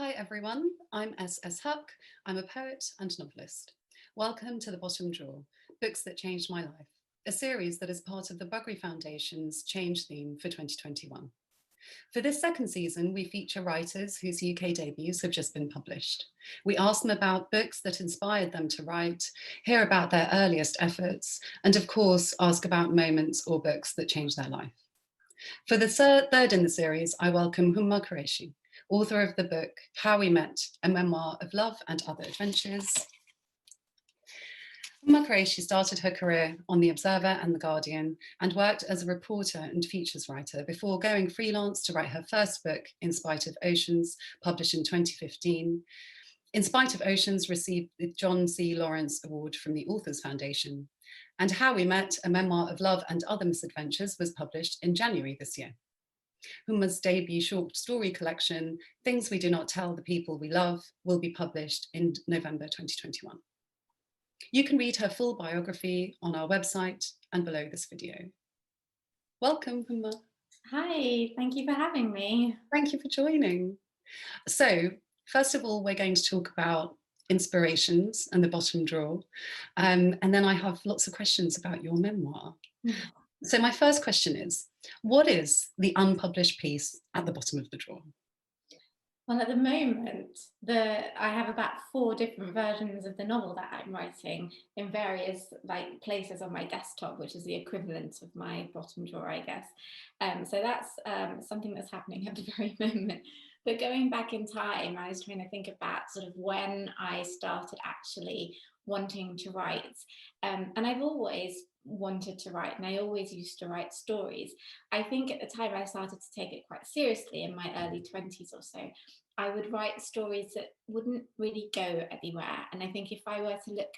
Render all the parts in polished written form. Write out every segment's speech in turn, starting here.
Hi everyone, I'm S S Haque. I'm a poet and novelist. Welcome to The Bottom Drawer, Books That Changed My Life, a series that is part of the Bagri Foundation's Change theme for 2021. For this second season, we feature writers whose UK debuts have just been published. We ask them about books that inspired them to write, hear about their earliest efforts, and of course, ask about moments or books that changed their life. For the third in the series, I welcome Huma Qureshi, author of the book How We Met, a Memoir of Love and Other Adventures. Huma Qureshi started her career on The Observer and The Guardian and worked as a reporter and features writer before going freelance to write her first book, In Spite of Oceans, published in 2015. In Spite of Oceans received the John C. Laurence Award from the Authors Foundation. And How We Met, a Memoir of Love and Other Misadventures was published in January this year. Huma's debut short story collection, Things We Do Not Tell the People We Love, will be published in November 2021. You can read her full biography on our website and below this video. Welcome, Huma. Hi, thank you for having me. Thank you for joining. So, first of all, we're going to talk about inspirations and the bottom drawer. And then I have lots of questions about your memoir. So my first question is, what is the unpublished piece at the bottom of the drawer? Well, at the moment, I have about 4 different versions of the novel that I'm writing in various places on my desktop, which is the equivalent of my bottom drawer, I guess. So that's something that's happening at the very moment. But going back in time, I was trying to think about sort of when I started actually wanting to write. And I've always wanted to write, and I always used to write stories. I think at the time I started to take it quite seriously in my early 20s or so. I would write stories that wouldn't really go anywhere. And I think if I were to look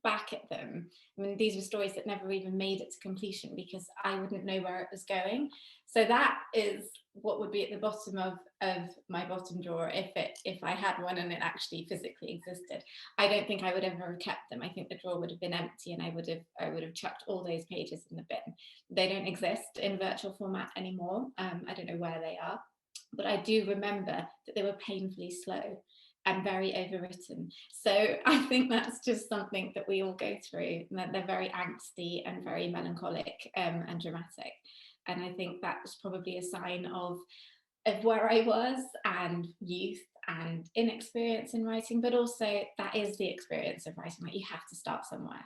back at them, I mean, these were stories that never even made it to completion because I wouldn't know where it was going. So that is what would be at the bottom of my bottom drawer if I had one and it actually physically existed. I don't think I would ever have kept them. I think the drawer would have been empty and I would have chucked all those pages in the bin. They don't exist in virtual format anymore. I don't know where they are, but I do remember that they were painfully slow and very overwritten. So I think that's just something that we all go through, and that they're very angsty and very melancholic and dramatic. And I think that's probably a sign of where I was and youth and inexperience in writing, but also that is the experience of writing, like you have to start somewhere.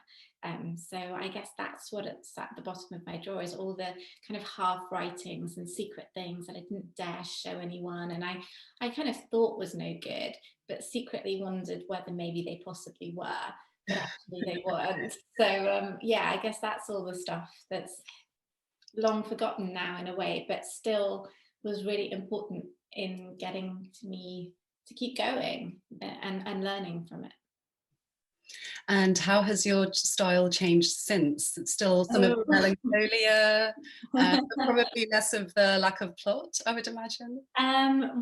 So I guess that's what it's at the bottom of my drawer, is all the kind of half writings and secret things that I didn't dare show anyone, and I kind of thought was no good, but secretly wondered whether maybe they possibly were, but actually they weren't. So yeah, I guess that's all the stuff that's long forgotten now in a way, but still was really important in getting to me to keep going and learning from it. And how has your style changed since? It's still some of the melancholia, but probably less of the lack of plot, I would imagine.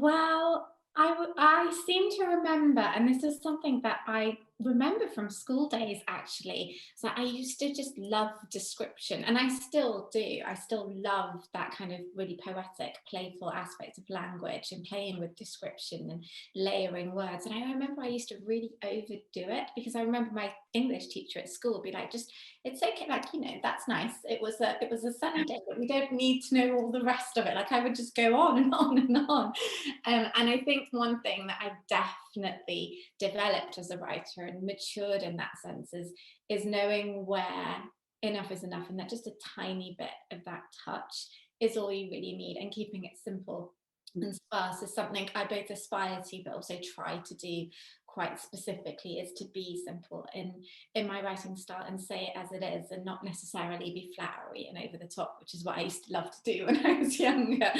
Well, I seem to remember, and this is something that I remember from school days actually, so I used to just love description, and I still do. I still love that kind of really poetic, playful aspect of language and playing with description and layering words. And I remember I used to really overdo it, because I remember my English teacher at school would be like, just, it's okay, like, you know, that's nice. It was a sunny day, but we don't need to know all the rest of it. Like I would just go on and on and on. And I think one thing that I've definitely developed as a writer and matured in that sense is knowing where enough is enough, and that just a tiny bit of that touch is all you really need, and keeping it simple and sparse is something I both aspire to but also try to do quite specifically, is to be simple in my writing style and say it as it is, and not necessarily be flowery and over the top, which is what I used to love to do when I was younger.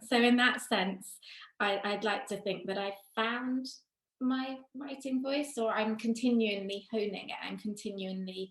So in that sense, I'd like to think that I found my writing voice, or I'm continually honing it, I'm continually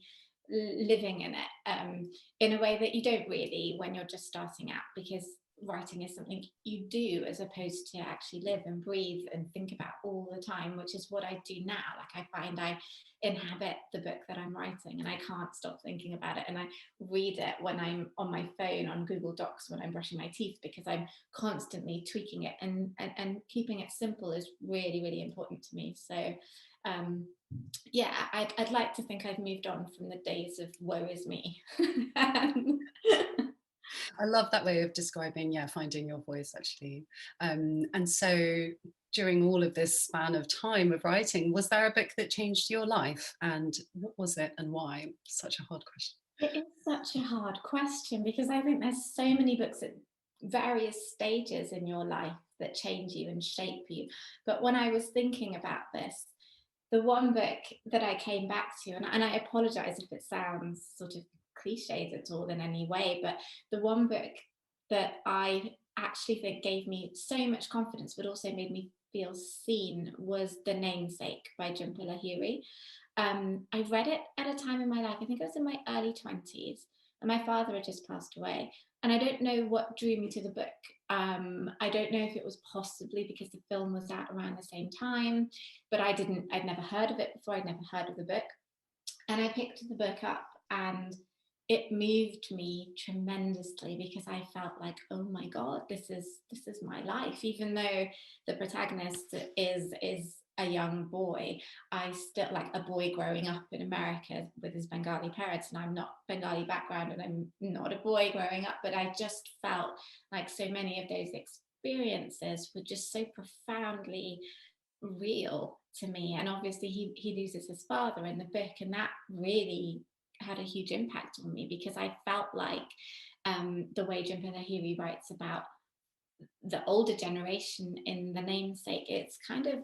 living in it, in a way that you don't really when you're just starting out, because writing is something you do as opposed to actually live and breathe and think about all the time, which is what I do now. Like I find I inhabit the book that I'm writing and I can't stop thinking about it. And I read it when I'm on my phone on Google Docs when I'm brushing my teeth, because I'm constantly tweaking it, and keeping it simple is really, really important to me. So yeah, I'd like to think I've moved on from the days of woe is me. I love that way of describing, yeah, finding your voice, actually. And so during all of this span of time of writing, was there a book that changed your life? And what was it and why? Such a hard question. It is such a hard question, because I think there's so many books at various stages in your life that change you and shape you. But when I was thinking about this, the one book that I came back to, and I apologize if it sounds sort of cliched at all in any way, but the one book that I actually think gave me so much confidence, but also made me feel seen, was The Namesake by Jhumpa Lahiri. I read it at a time in my life, I think I was in my early 20s, and my father had just passed away. And I don't know what drew me to the book. I don't know if it was possibly because the film was out around the same time, but I'd never heard of it before, I'd never heard of the book. And I picked the book up, and it moved me tremendously, because I felt like, oh my God, this is my life. Even though the protagonist is a young boy, I still, like a boy growing up in America with his Bengali parents, and I'm not Bengali background and I'm not a boy growing up, but I just felt like so many of those experiences were just so profoundly real to me. And obviously he loses his father in the book, and that really had a huge impact on me, because I felt like the way Jhumpa Lahiri writes about the older generation in The Namesake, it's kind of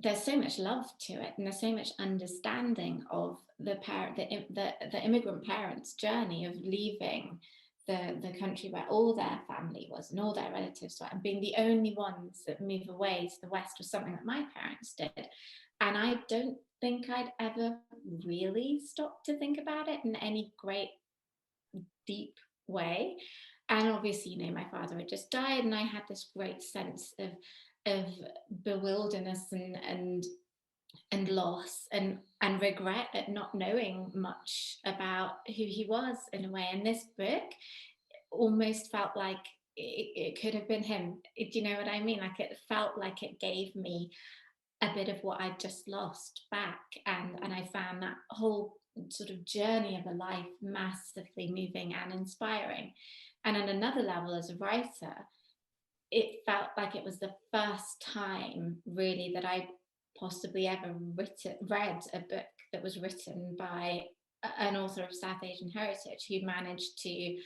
there's so much love to it, and there's so much understanding of the immigrant parents' journey of leaving the country where all their family was and all their relatives were, and being the only ones that move away to the West, was something that my parents did. And I don't think I'd ever really stopped to think about it in any great deep way. And obviously, you know, my father had just died, and I had this great sense of bewilderness and loss and regret at not knowing much about who he was, in a way. And this book almost felt like it could have been him. Do you know what I mean? Like, it felt like it gave me a bit of what I'd just lost back, and I found that whole sort of journey of a life massively moving and inspiring. And on another level, as a writer, it felt like it was the first time really that I possibly ever read a book that was written by an author of South Asian heritage, who managed to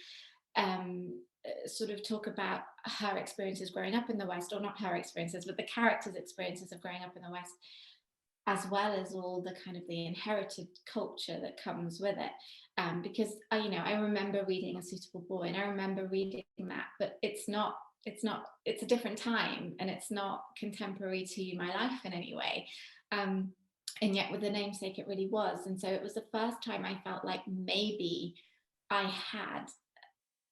sort of talk about her experiences growing up in the West, or not her experiences, but the characters' experiences of growing up in the West, as well as all the kind of the inherited culture that comes with it. Because I remember reading A Suitable Boy, and I remember reading that, but it's a different time, and it's not contemporary to my life in any way. And yet with The Namesake, it really was. And so it was the first time I felt like maybe I had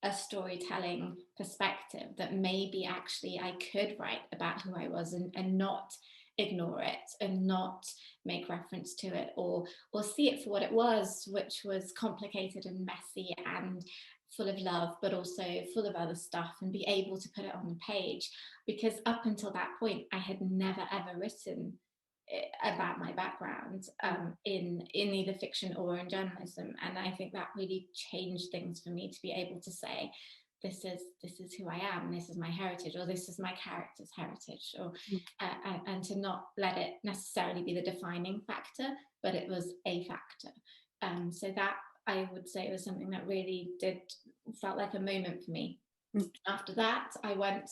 a storytelling perspective, that maybe actually I could write about who I was, and not ignore it, and not make reference to it, or see it for what it was, which was complicated and messy and full of love, but also full of other stuff, and be able to put it on the page. Because up until that point, I had never ever written about my background in either fiction or in journalism, and I think that really changed things for me, to be able to say, this is who I am, this is my heritage, or this is my character's heritage, or and to not let it necessarily be the defining factor, but it was a factor. So that, I would say, was something that really felt like a moment for me. After that, I went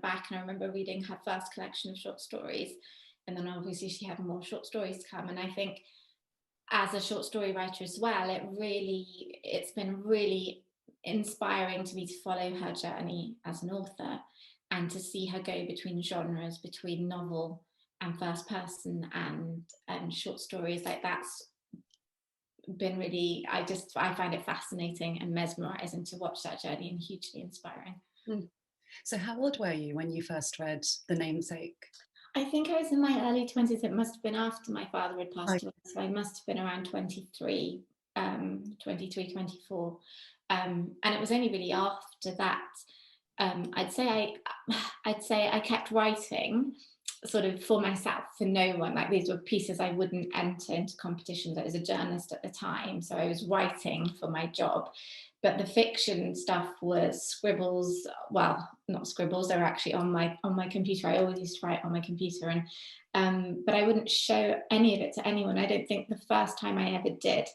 back, and I remember reading her first collection of short stories, and then obviously she had more short stories to come. And I think, as a short story writer as well, it's been really inspiring to me to follow her journey as an author, and to see her go between genres, between novel and first person and short stories. Like, that's been really, I find it fascinating and mesmerizing to watch that journey, and hugely inspiring. Mm. So how old were you when you first read The Namesake? I think I was in my early 20s. It must have been after my father had Like, passed away. So I must have been around 23, 23, 24. And it was only really after that, I'd say I kept writing sort of for myself, for no one. Like, these were pieces I wouldn't enter into competitions. I was a journalist at the time, so I was writing for my job. But the fiction stuff was scribbles. Well, not scribbles, they were actually on my computer. I always used to write on my computer, and but I wouldn't show any of it to anyone. I don't think the first time I ever did,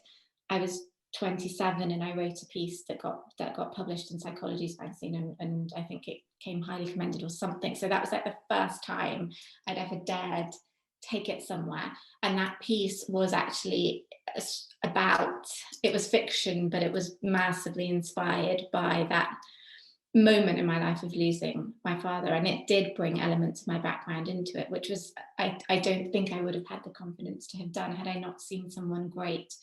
I was 27 and I wrote a piece that got published in Psychology's magazine, and I think it came highly commended or something. So that was like the first time I'd ever dared take it somewhere. And that piece was actually about, it was fiction, but it was massively inspired by that moment in my life of losing my father, and it did bring elements of my background into it, which was, I don't think I would have had the confidence to have done had I not seen someone great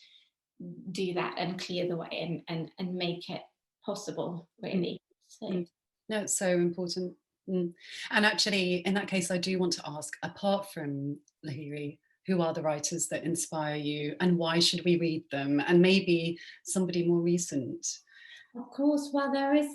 do that and clear the way and make it possible, really. So. no, it's so important. And actually, in that case, I do want to ask, apart from Lahiri, who are the writers that inspire you, and why should we read them? And maybe somebody more recent. Of course. Well, there is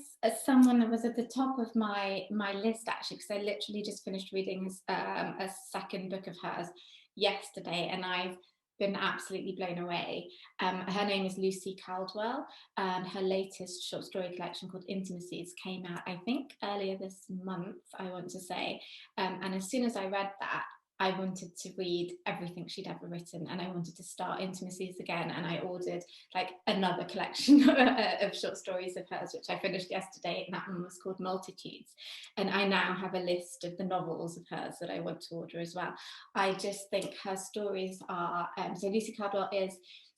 someone that was at the top of my list, actually, because I literally just finished reading a second book of hers yesterday, and I've been absolutely blown away. Her name is Lucy Caldwell, and her latest short story collection called Intimacies came out, I think, earlier this month, I want to say. And as soon as I read that, I wanted to read everything she'd ever written, and I wanted to start Intimacies again. And I ordered like another collection of short stories of hers, which I finished yesterday, and that one was called Multitudes. And I now have a list of the novels of hers that I want to order as well. I just think her stories are, so Lucy Caldwell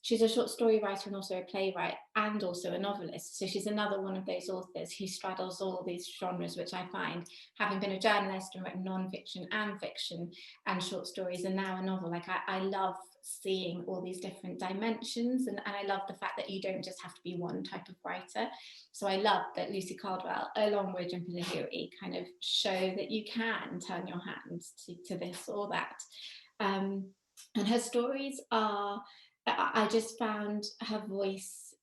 she's a short story writer and also a playwright and also a novelist. So she's another one of those authors who straddles all these genres, which I find, having been a journalist and written non-fiction and fiction and short stories and now a novel, like I love seeing all these different dimensions, and I love the fact that you don't just have to be one type of writer. So I love that Lucy Caldwell, along with Jhumpa Lahiri, kind of show that you can turn your hands to this or that. And her stories are, I just found her voice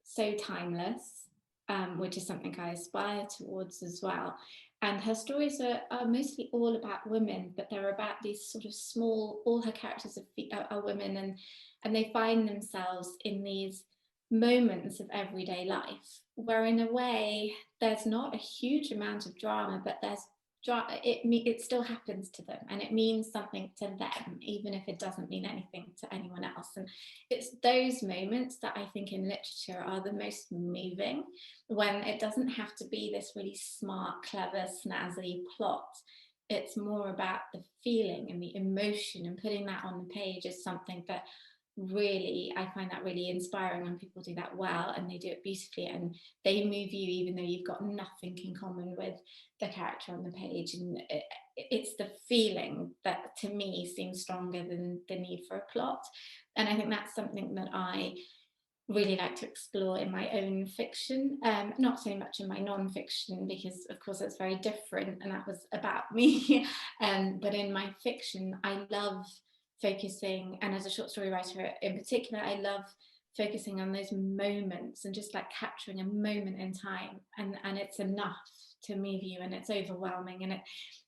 so timeless, which is something I aspire towards as well. And her stories are mostly all about women, but they're about these sort of small, all her characters are women, and they find themselves in these moments of everyday life where, in a way, there's not a huge amount of drama, but it still happens to them, and it means something to them, even if it doesn't mean anything to anyone else. And it's those moments that I think in literature are the most moving, when it doesn't have to be this really smart, clever, snazzy plot. It's more about the feeling and the emotion, and putting that on the page is something that really, I find that really inspiring when people do that well, and they do it beautifully, and they move you even though you've got nothing in common with the character on the page. And it's the feeling that, to me, seems stronger than the need for a plot. And I think that's something that I really like to explore in my own fiction, not so much in my non-fiction, because of course it's very different and that was about me. But in my fiction, I love focusing, and as a short story writer in particular, I love focusing on those moments and just like capturing a moment in time, and it's enough to move you, and it's overwhelming,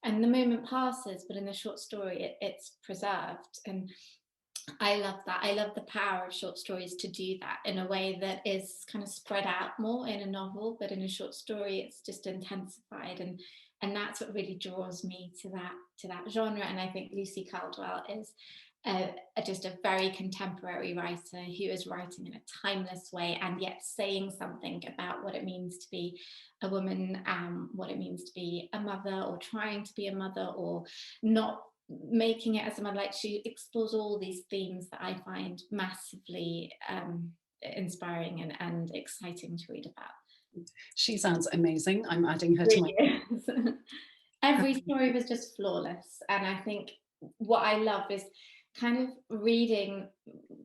and the moment passes, but in the short story it's preserved. And I love that. I love the power of short stories to do that in a way that is kind of spread out more in a novel, but in a short story it's just intensified, and that's what really draws me to that genre. And I think Lucy Caldwell is just a very contemporary writer who is writing in a timeless way, and yet saying something about what it means to be a woman, what it means to be a mother, or trying to be a mother, or not making it as a mother. Like, she explores all these themes that I find massively inspiring and exciting to read about. She sounds amazing. I'm adding her to my... Every story was just flawless, and I think what I love is kind of reading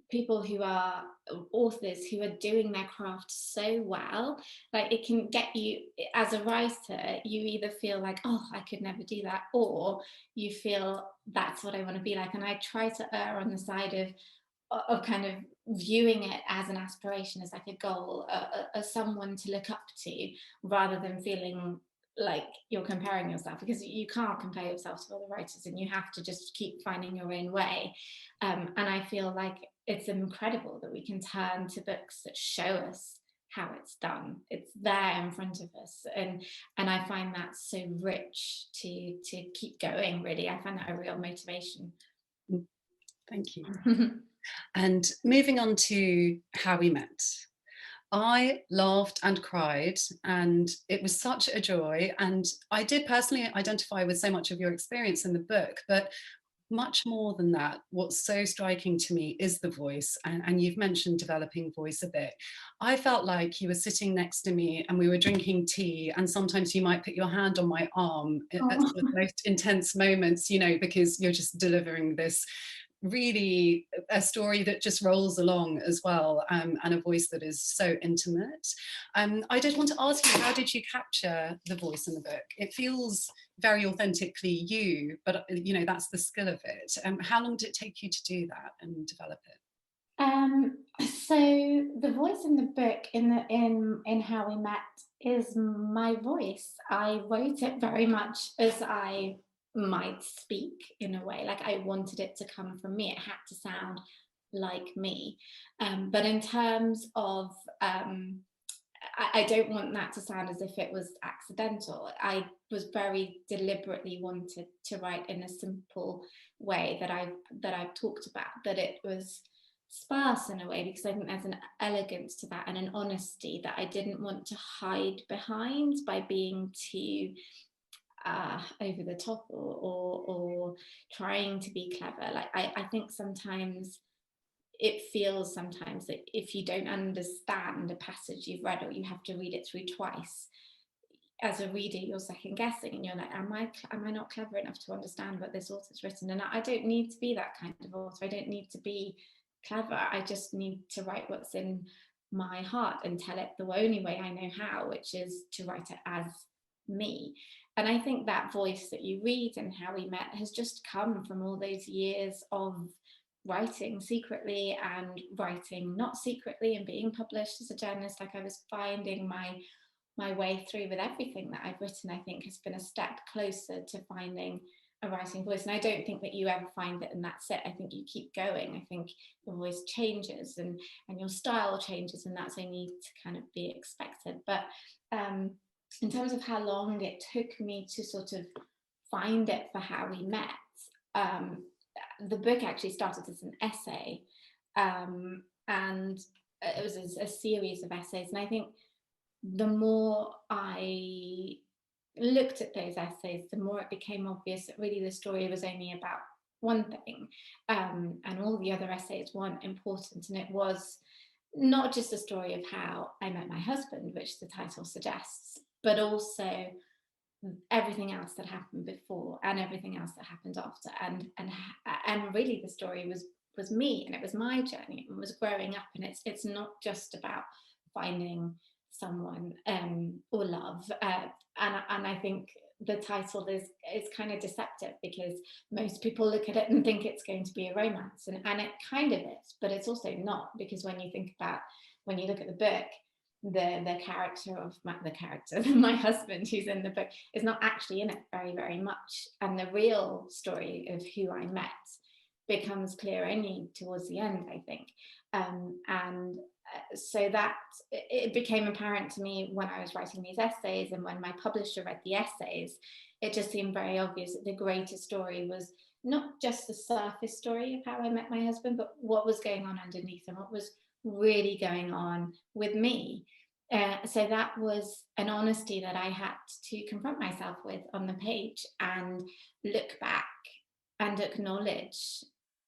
people who are authors who are doing their craft so well, like it can get you, as a writer, you either feel like, oh, I could never do that, or you feel that's what I want to be like. And I try to err on the side of kind of viewing it as an aspiration, as like a goal, as someone to look up to, rather than feeling like you're comparing yourself, because you can't compare yourself to other writers, and you have to just keep finding your own way. And I feel like it's incredible that we can turn to books that show us how it's done. It's there in front of us, and I find that so rich to keep going. Really, I find that a real motivation. Thank you. And moving on to How We Met. I laughed and cried, and it was such a joy. And I did personally identify with so much of your experience in the book, but much more than that, what's so striking to me is the voice. And you've mentioned developing voice a bit. I felt like you were sitting next to me and we were drinking tea, and sometimes you might put your hand on my arm at the most intense moments, because you're just delivering this really a story that just rolls along as well, and a voice that is so intimate. I did want to ask you, how did you capture the voice in the book? It feels very authentically you, but that's the skill of it. How long did it take you to do that and develop it? So the voice in the book, in How We Met, is my voice. I wrote it very much as I might speak, in a way. Like, I wanted it to come from me. It had to sound like me. But in terms of, I don't want that to sound as if it was accidental. I was very deliberately wanted to write in a simple way that I've talked about, that it was sparse in a way, because I think there's an elegance to that and an honesty that I didn't want to hide behind by being too over the top, or trying to be clever. Like, I think sometimes it feels sometimes that if you don't understand a passage you've read, or you have to read it through twice, as a reader you're second guessing, and you're like, am I not clever enough to understand what this author's written? And I don't need to be that kind of author. I don't need to be clever. I just need to write what's in my heart and tell it the only way I know how, which is to write it as me. And I think that voice that you read in How We Met has just come from all those years of writing secretly and writing not secretly, and being published as a journalist. Like, I was finding my way through with everything that I've written. I think has been a step closer to finding a writing voice. And I don't think that you ever find it and that's it. I think you keep going. I think your voice changes, and your style changes, and that's only to kind of be expected. But in terms of how long it took me to sort of find it for How We Met, the book actually started as an essay, and it was a series of essays. And I think the more I looked at those essays, the more it became obvious that really the story was only about one thing, and all the other essays weren't important. And it was not just a story of how I met my husband, which the title suggests, but also everything else that happened before and everything else that happened after. And really the story was me, and it was my journey, and was growing up. And it's not just about finding someone or love, and I think the title is kind of deceptive, because most people look at it and think it's going to be a romance, and it kind of is, but it's also not, because when you look at the book, the character of my husband, who's in the book, is not actually in it very, very much, and the real story of who I met becomes clear only towards the end, I think. So that it became apparent to me when I was writing these essays, and when my publisher read the essays, it just seemed very obvious that the greater story was not just the surface story of how I met my husband, but what was going on underneath, and what was really going on with me. So that was an honesty that I had to confront myself with on the page, and look back and acknowledge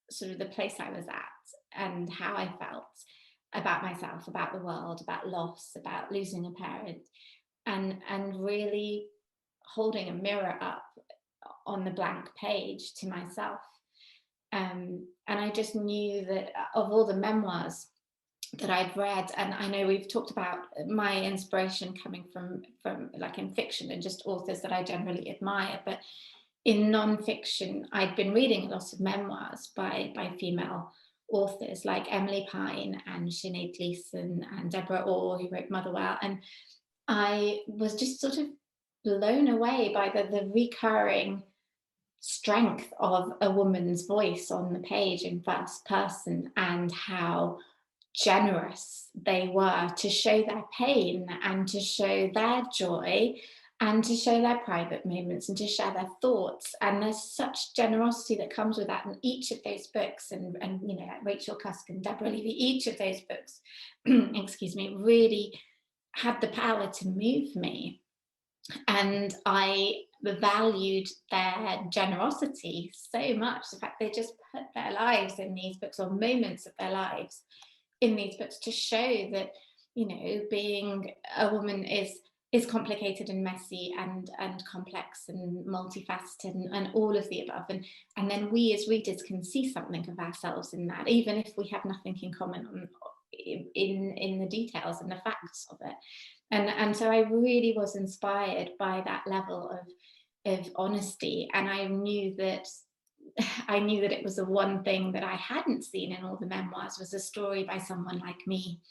sort of the place I was at, and how I felt about myself, about the world, about loss, about losing a parent, and really holding a mirror up on the blank page to myself, And I just knew that of all the memoirs that I'd read, and I know we've talked about my inspiration coming from like in fiction and just authors that I generally admire, but in non-fiction, I'd been reading a lot of memoirs by female authors like Emily Pine and Sinead Gleason and Deborah Orr, who wrote Motherwell, and I was just sort of blown away by the recurring strength of a woman's voice on the page in first person, and how generous they were to show their pain and to show their joy and to show their private moments and to share their thoughts. And there's such generosity that comes with that in each of those books. And you know, like Rachel Cusk and Deborah Levy, each of those books, excuse me, really had the power to move me. And I valued their generosity so much. The fact they just put their lives in these books, or moments of their lives in these books, to show that, you know, being a woman is complicated and messy and complex and multifaceted and all of the above. And then we as readers can see something of ourselves in that, even if we have nothing in common on in the details and the facts of it. And so I really was inspired by that level of honesty. And I knew that it was the one thing that I hadn't seen in all the memoirs, was a story by someone like me,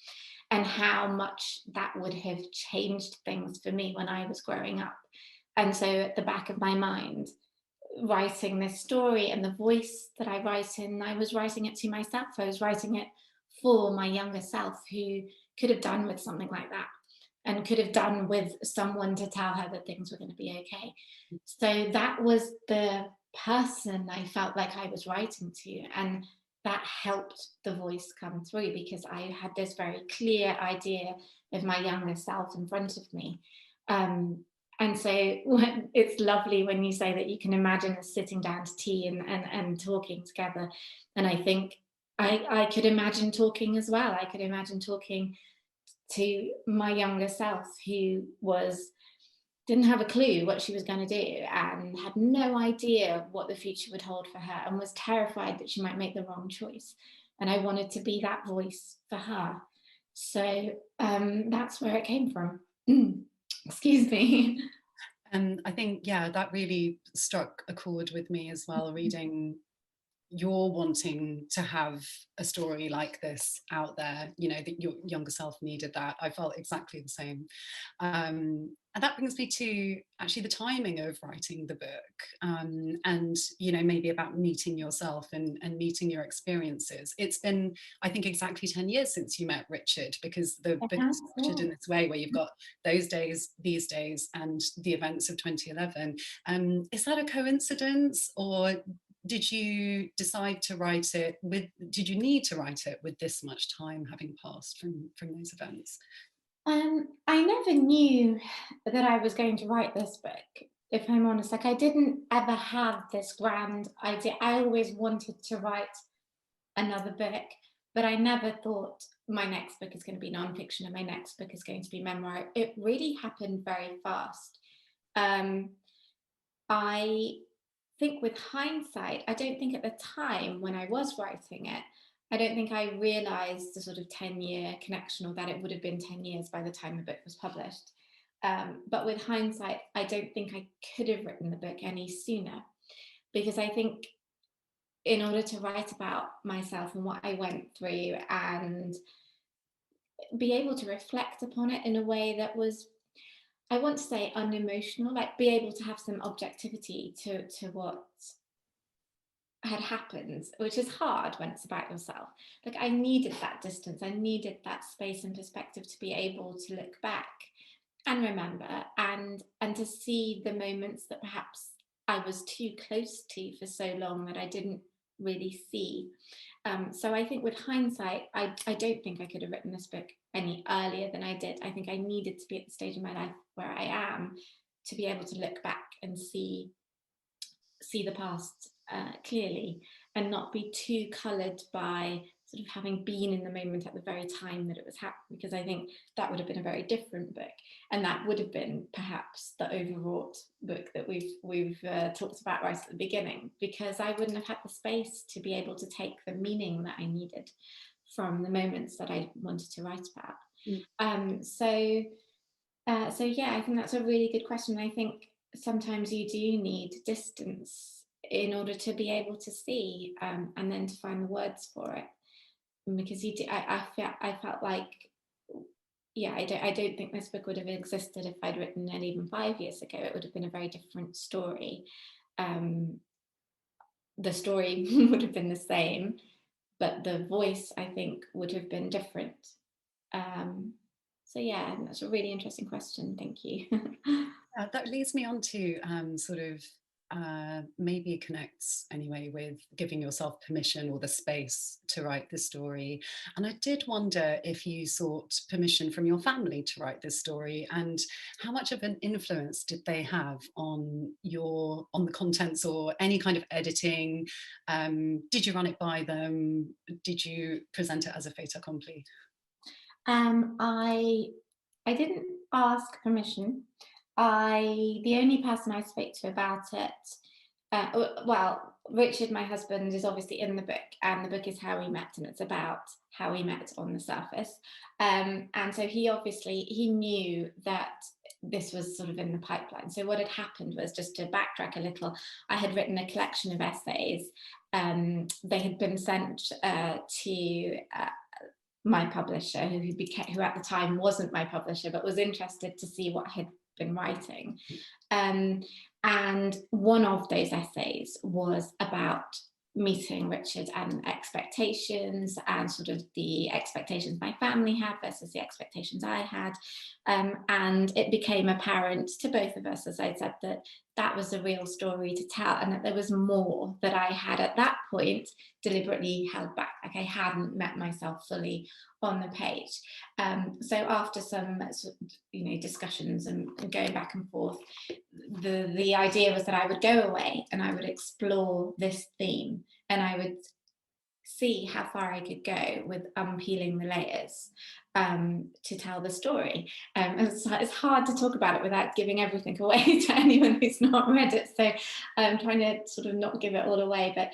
and how much that would have changed things for me when I was growing up. And so at the back of my mind, writing this story and the voice that I write in, I was writing it to myself. I was writing it for my younger self, who could have done with something like that, and could have done with someone to tell her that things were going to be okay. So that was the person I felt like I was writing to, and that helped the voice come through, because I had this very clear idea of my younger self in front of me. And so it's lovely when you say that you can imagine us sitting down to tea and talking together. And I think I could imagine talking as well. I could imagine talking to my younger self, who didn't have a clue what she was going to do and had no idea what the future would hold for her, and was terrified that she might make the wrong choice. And I wanted to be that voice for her. So that's where it came from. Excuse me. And I think, yeah, that really struck a chord with me as well, reading you're wanting to have a story like this out there, you know, that your younger self needed that. I felt exactly the same. And that brings me to actually the timing of writing the book, and, you know, maybe about meeting yourself and meeting your experiences. It's been, I think, exactly 10 years since you met Richard, because the book is structured in this way where you've got those days, these days, and the events of 2011. Is that a coincidence, or did you decide to write it with, did you need to write it with this much time having passed from those events? I never knew that I was going to write this book, if I'm honest. Like, I didn't ever have this grand idea. I always wanted to write another book, but I never thought my next book is going to be nonfiction and my next book is going to be memoir. It really happened very fast. I think with hindsight, I don't think at the time when I was writing it, I don't think I realized the sort of 10-year connection, or that it would have been 10 years by the time the book was published. But with hindsight, I don't think I could have written the book any sooner, because I think in order to write about myself and what I went through and be able to reflect upon it in a way that was, I want to say, unemotional, like be able to have some objectivity to what had happened, which is hard when it's about yourself. Like, I needed that distance, I needed that space and perspective to be able to look back and remember, and to see the moments that perhaps I was too close to for so long that I didn't really see. So I think with hindsight, I don't think I could have written this book any earlier than I did. I think I needed to be at the stage in my life where I am to be able to look back and see the past clearly, and not be too coloured by sort of having been in the moment at the very time that it was happening, because I think that would have been a very different book, and that would have been perhaps the overwrought book that we've talked about right at the beginning, because I wouldn't have had the space to be able to take the meaning that I needed from the moments that I wanted to write about. So yeah, I think that's a really good question. I think sometimes you do need distance in order to be able to see, and then to find the words for it, because I felt like, yeah, I don't think this book would have existed if I'd written it even 5 years ago. It would have been a very different story. The story would have been the same, but the voice, I think, would have been different. So yeah, that's a really interesting question. Thank you. That leads me on to maybe it connects anyway with giving yourself permission or the space to write the story. And I did wonder if you sought permission from your family to write this story, and how much of an influence did they have on the contents or any kind of editing? Did you run it by them? Did you present it as a fait accompli? I didn't ask permission. The only person I spoke to about it, well, Richard, my husband, is obviously in the book, and the book is How We Met, and it's about how we met on the surface. And so he knew that this was sort of in the pipeline. So what had happened was, just to backtrack a little, I had written a collection of essays. They had been sent to my publisher, who at the time wasn't my publisher, but was interested to see what I had been writing. And one of those essays was about meeting Richard and expectations, and sort of the expectations my family had versus the expectations I had. And it became apparent to both of us, as I said, that that was a real story to tell, and that there was more that I had at that point deliberately held back, like I hadn't met myself fully on the page. So after some discussions and going back and forth, the idea was that I would go away and I would explore this theme, and I would see how far I could go with unpeeling the layers to tell the story. And it's hard to talk about it without giving everything away to anyone who's not read it. So I'm trying to sort of not give it all away. But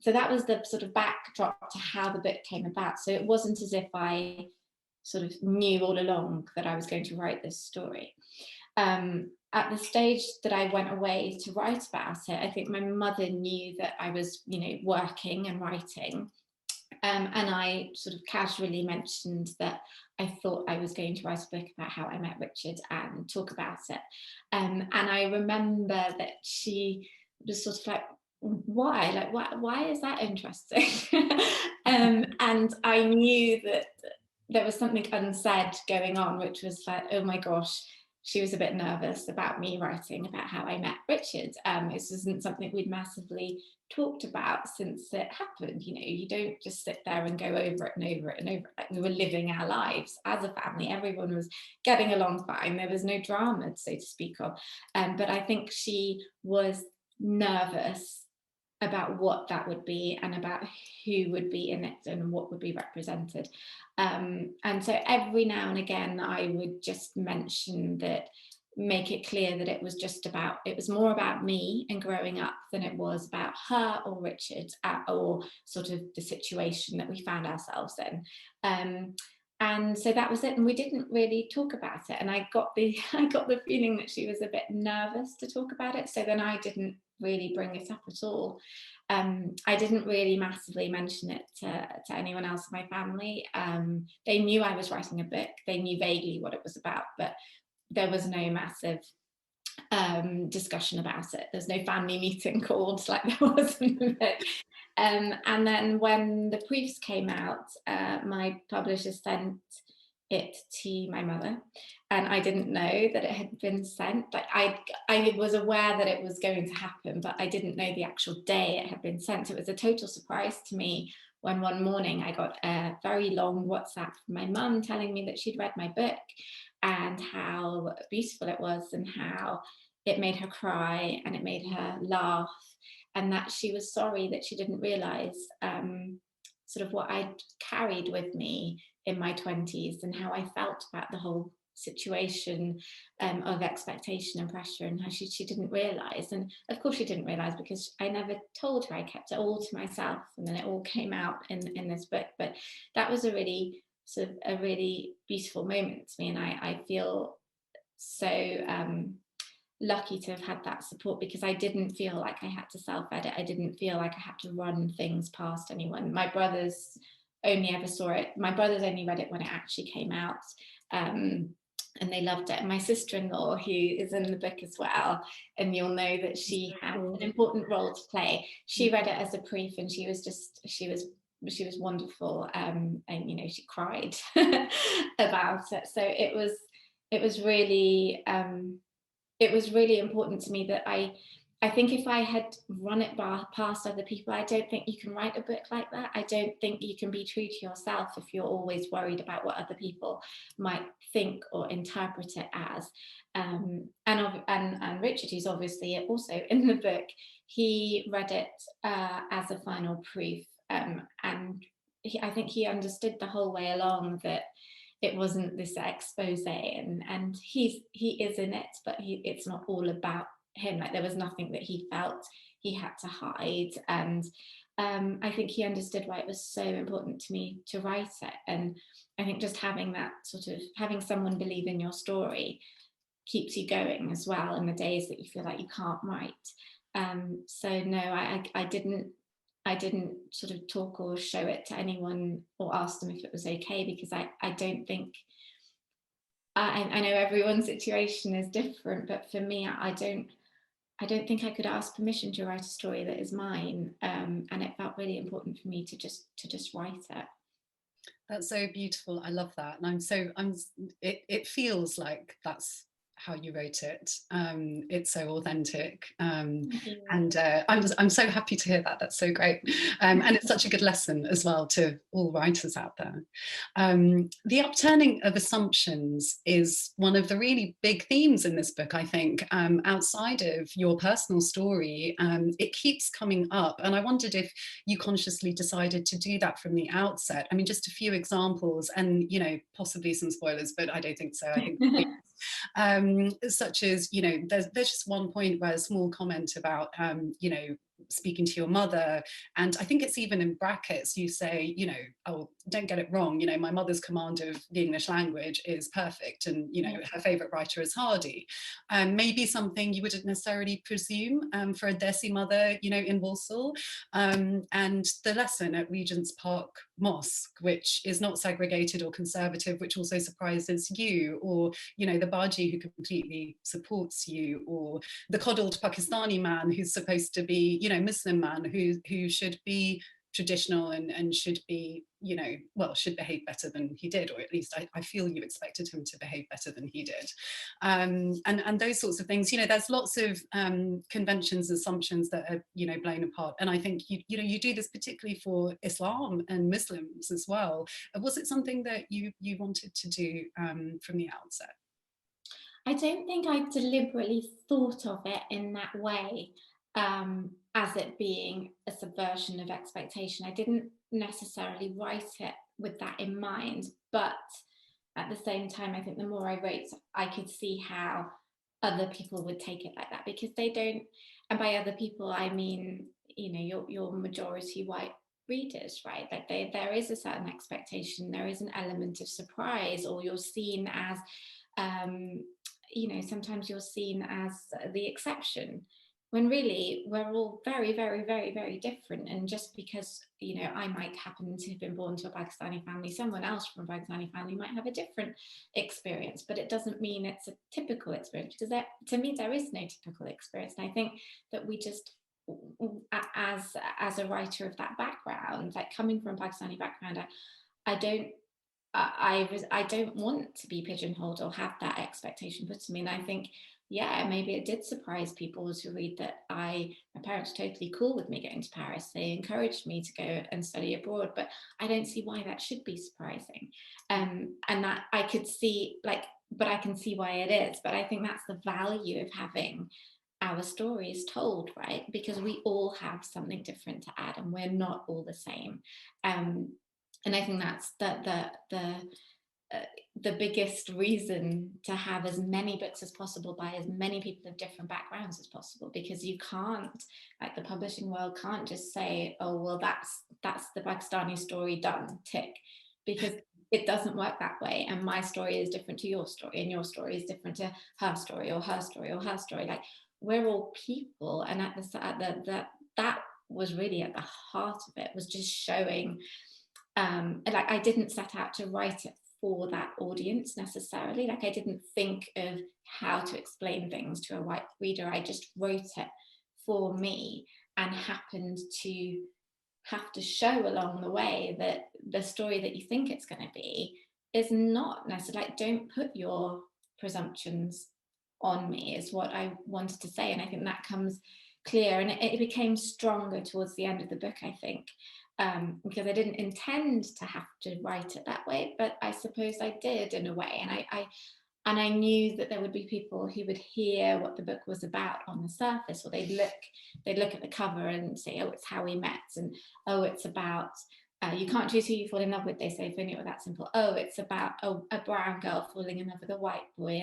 so that was the sort of backdrop to how the book came about. So it wasn't as if I sort of knew all along that I was going to write this story. At the stage that I went away to write about it, I think my mother knew that I was, working and writing. And I sort of casually mentioned that I thought I was going to write a book about how I met Richard and talk about it. And I remember that she was sort of like, why? Like, why is that interesting? And I knew that there was something unsaid going on, which was like, oh my gosh, she was a bit nervous about me writing about how I met Richard. This isn't something we'd massively talked about since it happened. You don't just sit there and go over it and over it and over it. Like, we were living our lives as a family. Everyone was getting along fine. There was no drama, so to speak of. But I think she was nervous about what that would be, and about who would be in it and what would be represented. And so every now and again, I would just mention that, make it clear that it was more about me and growing up than it was about her or Richard, or sort of the situation that we found ourselves in. And so that was it, and we didn't really talk about it. And I got the feeling that she was a bit nervous to talk about it. So then I didn't really bring it up at all. I didn't really massively mention it to anyone else in my family. They knew I was writing a book. They knew vaguely what it was about, but there was no massive discussion about it. There's no family meeting called like there was in the book. And then when the proofs came out, my publisher sent it to my mother, and I didn't know that it had been sent. Like, I was aware that it was going to happen, but I didn't know the actual day it had been sent. It was a total surprise to me when one morning I got a very long WhatsApp from my mum telling me that she'd read my book and how beautiful it was, and how it made her cry and it made her laugh, and that she was sorry that she didn't realise sort of what I'd carried with me in my 20s and how I felt about the whole situation of expectation and pressure, and how she didn't realize. And of course she didn't realize, because I never told her. I kept it all to myself, and then it all came out in this book. But that was a really sort of a really beautiful moment to me, and I feel so lucky to have had that support, because I didn't feel like I had to self-edit. I didn't feel like I had to run things past anyone. My brothers only ever saw it. My brothers only read it when it actually came out. And they loved it. And my sister-in-law, who is in the book as well, and you'll know that she had an important role to play, she read it as a proof, and she was wonderful, and you know, she cried about it. So it was really important to me that I think if I had run it past other people, I don't think you can write a book like that. I don't think you can be true to yourself if you're always worried about what other people might think or interpret it as. And Richard, who's obviously also in the book, he read it as a final proof, and I think he understood the whole way along that it wasn't this expose, and he is in it, but it's not all about him. Like, there was nothing that he felt he had to hide. And I think he understood why it was so important to me to write it. And I think just having that sort of, having someone believe in your story keeps you going as well in the days that you feel like you can't write. So no, I didn't sort of talk or show it to anyone or ask them if it was okay, because I don't think, I know everyone's situation is different, but for me, I don't think I could ask permission to write a story that is mine, and it felt really important for me to just write it. That's so beautiful. I love that, and it feels like that's how you wrote it. It's so authentic, and I'm so happy to hear that. That's so great, and it's such a good lesson as well to all writers out there. The upturning of assumptions is one of the really big themes in this book, I think. Outside of your personal story, it keeps coming up, and I wondered if you consciously decided to do that from the outset. I mean, just a few examples, and you know, possibly some spoilers, but I don't think so. I think such as, you know, there's just one point where a small comment about, you know, speaking to your mother, and I think it's even in brackets, you say, you know, oh, don't get it wrong, you know, my mother's command of the English language is perfect, and you know, her favorite writer is Hardy. Maybe something you wouldn't necessarily presume for a Desi mother, you know, in Walsall. And the lesson at Regent's Park Mosque, which is not segregated or conservative, which also surprises you, or you know, the Baji who completely supports you, or the coddled Pakistani man who's supposed to be, you know, Muslim man who should be traditional and should be, you know, well, should behave better than he did, or at least I feel you expected him to behave better than he did. And those sorts of things, you know, there's lots of conventions, assumptions that are, you know, blown apart. And I think, you know, you do this particularly for Islam and Muslims as well. Was it something that you wanted to do from the outset? I don't think I deliberately thought of it in that way, as it being a subversion of expectation. I didn't necessarily write it with that in mind, but at the same time, I think the more I wrote, I could see how other people would take it like that, because they don't, and by other people, I mean, you know, your majority white readers, right? Like there is a certain expectation, there is an element of surprise, or you're seen as, you know, sometimes you're seen as the exception, when really we're all very, very, very, very different. And just because, you know, I might happen to have been born to a Pakistani family, someone else from a Pakistani family might have a different experience, but it doesn't mean it's a typical experience, because to me, there is no typical experience. And I think that we just, as a writer of that background, like coming from a Pakistani background, I don't want to be pigeonholed or have that expectation put to me. And I think, yeah, maybe it did surprise people to read that my parents were totally cool with me going to Paris. They encouraged me to go and study abroad, but I don't see why that should be surprising. And that I could see, like, but I can see why it is. But I think that's the value of having our stories told, right? Because we all have something different to add, and we're not all the same. And I think that's the biggest reason to have as many books as possible by as many people of different backgrounds as possible, because you can't, like, the publishing world can't just say, oh well, that's the Pakistani story, done, tick, because it doesn't work that way, and my story is different to your story, and your story is different to her story, or her story, or her story. Like, we're all people, and that was really at the heart of it, was just showing, like, I didn't set out to write it for that audience necessarily. Like, I didn't think of how to explain things to a white reader. I just wrote it for me, and happened to have to show along the way that the story that you think it's going to be is not necessarily, like, don't put your presumptions on me, is what I wanted to say. And I think that comes clear, and it became stronger towards the end of the book, I think, because I didn't intend to have to write it that way, but I suppose I did in a way. And I knew that there would be people who would hear what the book was about on the surface, or they'd look at the cover and say, oh, it's how we met, and oh, it's about you can't choose who you fall in love with, they say, if only it were that simple. Oh, it's about a brown girl falling in love with a white boy,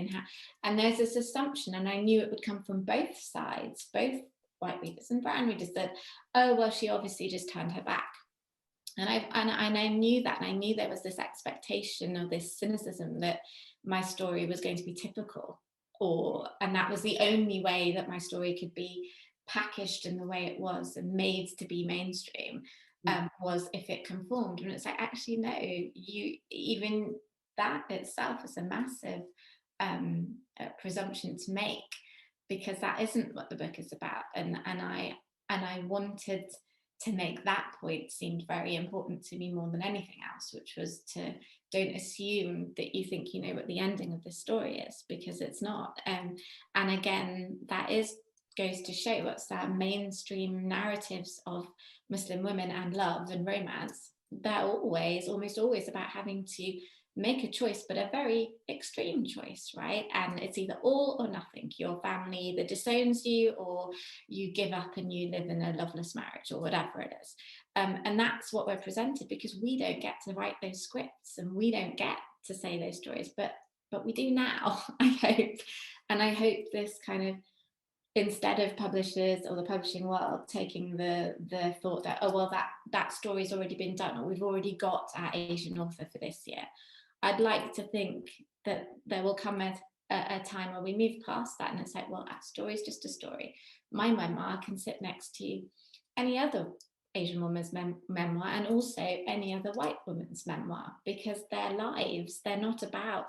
and there's this assumption, and I knew it would come from both sides, both white readers and brown readers, that, oh well, she obviously just turned her back. And I knew that, and I knew there was this expectation of this cynicism that my story was going to be typical, and that was the only way that my story could be packaged in the way it was and made to be mainstream, was if it conformed. And it's like, actually, no, even that itself is a massive presumption to make, because that isn't what the book is about. And I wanted to make that point seemed very important to me more than anything else, which was to don't assume that you think you know what the ending of the story is, because it's not. And again, that goes to show what's that mainstream narratives of Muslim women and love and romance. They're almost always about having to make a choice, but a very extreme choice, right? And it's either all or nothing. Your family either disowns you, or you give up and you live in a loveless marriage, or whatever it is. And that's what we're presented, because we don't get to write those scripts, and we don't get to say those stories, but we do now, I hope. And I hope this kind of, instead of publishers or the publishing world taking the thought that, oh well, that story's already been done, or we've already got our Asian author for this year, I'd like to think that there will come a time where we move past that, and it's like, well, our story is just a story. My memoir can sit next to any other Asian woman's memoir, and also any other white woman's memoir, because their lives, they're not about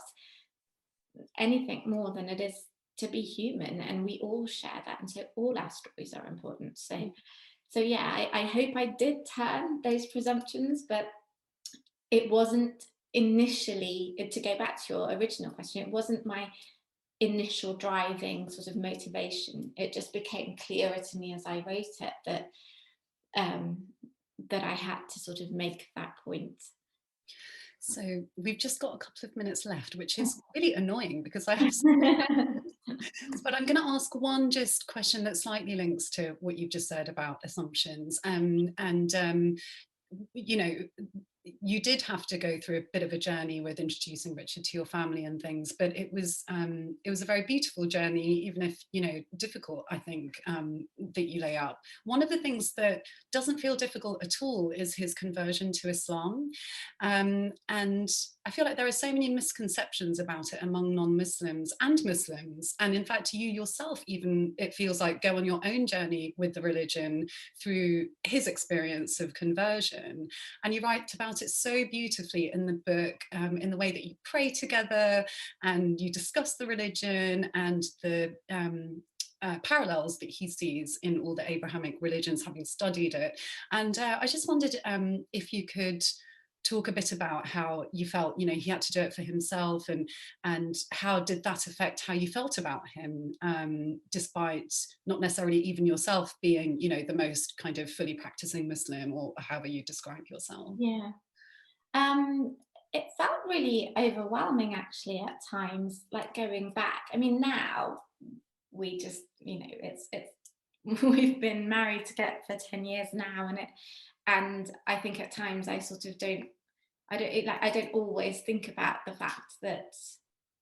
anything more than it is to be human, and we all share that, and so all our stories are important. So yeah, I hope I did turn those presumptions, but it wasn't initially, to go back to your original question, it wasn't my initial driving sort of motivation. It just became clearer to me as I wrote it that that I had to sort of make that point. So we've just got a couple of minutes left, which is really annoying because I have but I'm going to ask one just question that slightly links to what you've just said about assumptions. You know, you did have to go through a bit of a journey with introducing Richard to your family and things, but it was a very beautiful journey, even if, you know, difficult, I think, that you lay out. One of the things that doesn't feel difficult at all is his conversion to Islam. And I feel like there are so many misconceptions about it among non-Muslims and Muslims. And in fact, you yourself, even, it feels like, go on your own journey with the religion through his experience of conversion. And you write about it so beautifully in the book, in the way that you pray together and you discuss the religion and the parallels that he sees in all the Abrahamic religions, having studied it. And I just wondered if you could talk a bit about how you felt, you know, he had to do it for himself, and how did that affect how you felt about him, despite not necessarily even yourself being, you know, the most kind of fully practicing Muslim, or however you describe yourself. Yeah. It felt really overwhelming, actually, at times, like, going back. I mean, now we just, it's we've been married together for 10 years now, and I think at times I sort of I don't always think about the fact that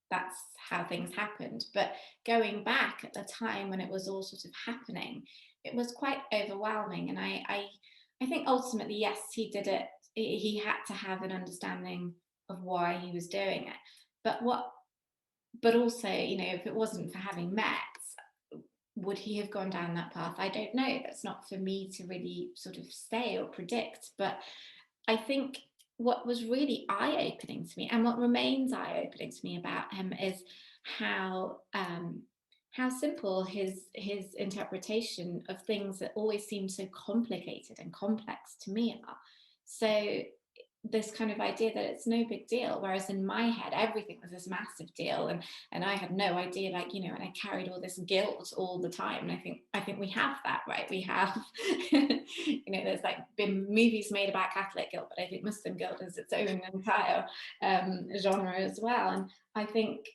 that's how things happened. But going back at the time when it was all sort of happening, it was quite overwhelming. And I think ultimately, yes, he did it. He had to have an understanding of why he was doing it. But also, if it wasn't for having met, would he have gone down that path? I don't know. That's not for me to really sort of say or predict. But I think what was really eye-opening to me, and what remains eye-opening to me about him, is how simple his interpretation of things that always seem so complicated and complex to me are. So this kind of idea that it's no big deal, whereas in my head everything was this massive deal, and I had no idea, and I carried all this guilt all the time. And I think we have that, right? We have there's been movies made about Catholic guilt, but I think Muslim guilt is its own entire genre as well. And I think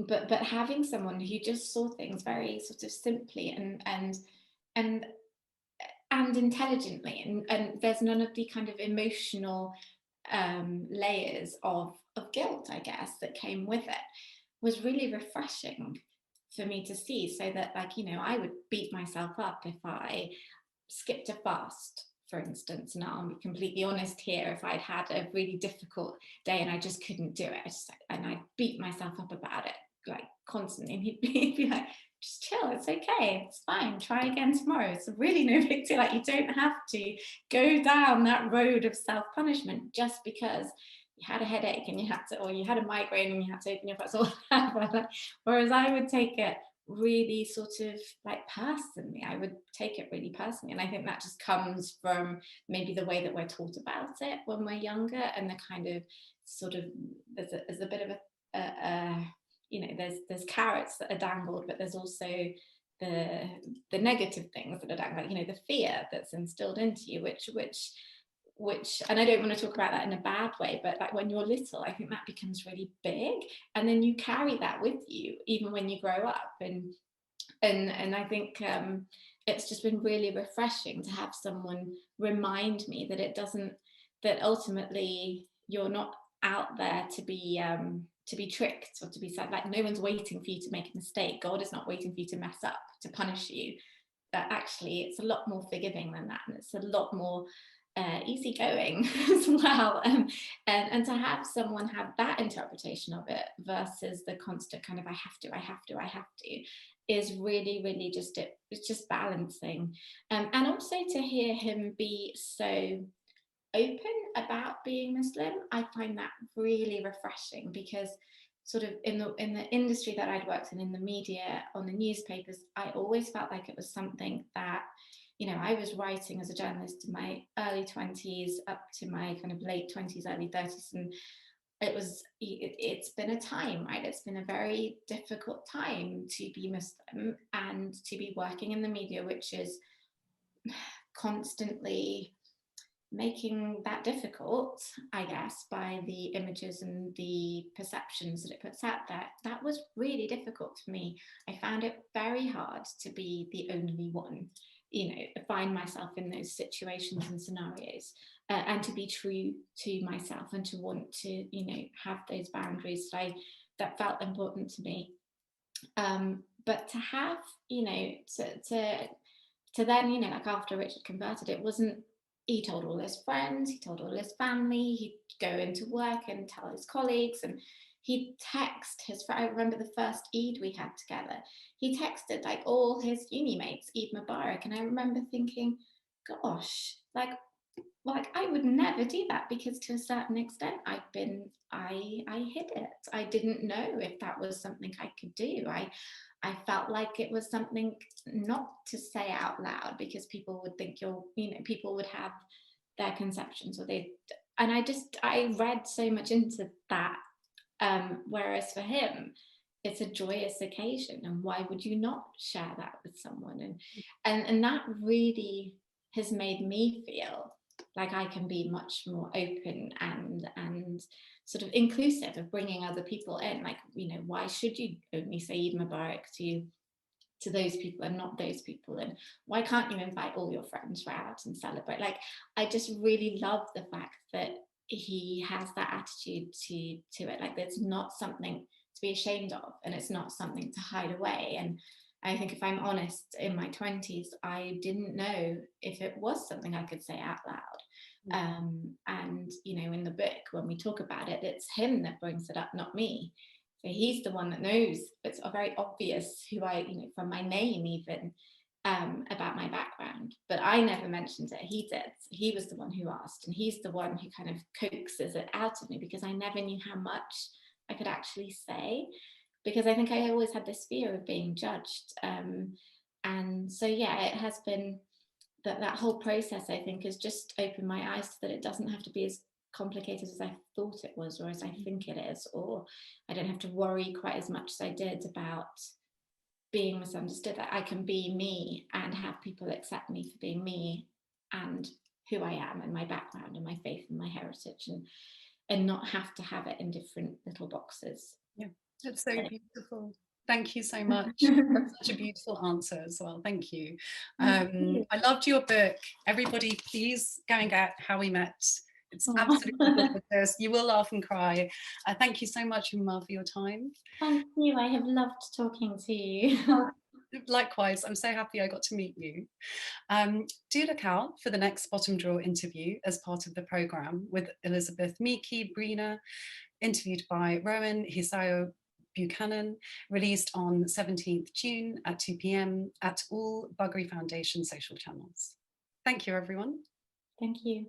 but having someone who just saw things very sort of simply and intelligently, and there's none of the kind of emotional layers of guilt, I guess, that came with it, was really refreshing for me to see. So that, I would beat myself up if I skipped a fast, for instance. And I'll be completely honest here, if I'd had a really difficult day and I just couldn't do it, and I'd beat myself up about it constantly, and he'd be like, just chill, it's okay, it's fine, try again tomorrow, it's really no big deal. You don't have to go down that road of self-punishment just because you had a headache and or you had a migraine and you had to open your face or whatever. Whereas I would take it really sort of personally. I would take it really personally, and I think that just comes from maybe the way that we're taught about it when we're younger, and the kind of sort of there's a bit of a there's carrots that are dangled, but there's also the negative things that are dangled, the fear that's instilled into you, which, and I don't want to talk about that in a bad way, but when you're little, I think that becomes really big, and then you carry that with you even when you grow up. And I think it's just been really refreshing to have someone remind me that ultimately you're not out there to be tricked or to be sad. No one's waiting for you to make a mistake. God is not waiting for you to mess up to punish you. That actually, it's a lot more forgiving than that, and it's a lot more easygoing as well. And to have someone have that interpretation of it versus the constant kind of I have to is really, really it's just balancing. And also to hear him be so open about being Muslim, I find that really refreshing, because sort of in the industry that I'd worked in the media, on the newspapers, I always felt like it was something that, I was writing as a journalist in my early 20s up to my kind of late 20s, early 30s, and it's been a time, right? It's been a very difficult time to be Muslim and to be working in the media, which is constantly making that difficult, I guess, by the images and the perceptions that it puts out there. That was really difficult for me. I found it very hard to be the only one, find myself in those situations and scenarios, and to be true to myself, and to want to, have those boundaries that felt important to me. But to have, to then, after Richard converted, it wasn't, he told all his friends, he told all his family, he'd go into work and tell his colleagues, and he'd text his friend. I remember the first Eid we had together, he texted all his uni mates Eid Mubarak, and I remember thinking, gosh, I would never do that, because to a certain extent I hid it. I didn't know if that was something I could do. I felt like it was something not to say out loud, because people would think people would have their conceptions, and I read so much into that. Whereas for him, it's a joyous occasion, and why would you not share that with someone? And that really has made me feel like I can be much more open and sort of inclusive, of bringing other people in. Like, you know, why should you only say Eid Mubarak to those people and not those people? And why can't you invite all your friends out and celebrate? Like, I just really love the fact that he has that attitude to it. Like, there's not something to be ashamed of, and it's not something to hide away. And I think, if I'm honest, in my 20s, I didn't know if it was something I could say out loud. And, you know, in the book, when we talk about it, it's him that brings it up, not me. So he's the one that knows. It's very obvious who I, you know, from my name even, about my background. But I never mentioned it. He did. He was the one who asked, and he's the one who kind of coaxes it out of me, because I never knew how much I could actually say, because I think I always had this fear of being judged. And so, yeah, it has been that whole process, I think, has just opened my eyes to that it doesn't have to be as complicated as I thought it was, or as I think it is, or I don't have to worry quite as much as I did about being misunderstood. That I can be me and have people accept me for being me and who I am and my background and my faith and my heritage, and not have to have it in different little boxes. Yeah, that's so beautiful. Thank you so much. That's such a beautiful answer as well. Thank you. I loved your book. Everybody, please go and get How We Met. It's absolutely gorgeous. You will laugh and cry. Thank you so much, Huma, for your time. Thank you. I have loved talking to you. Likewise, I'm so happy I got to meet you. Do look out for the next Bottom Drawer interview as part of the programme with Elizabeth Meeke Brina, interviewed by Rowan Hisayo Buchanan, released on 17th June at 2 p.m. at all Bagri Foundation social channels. Thank you, everyone. Thank you.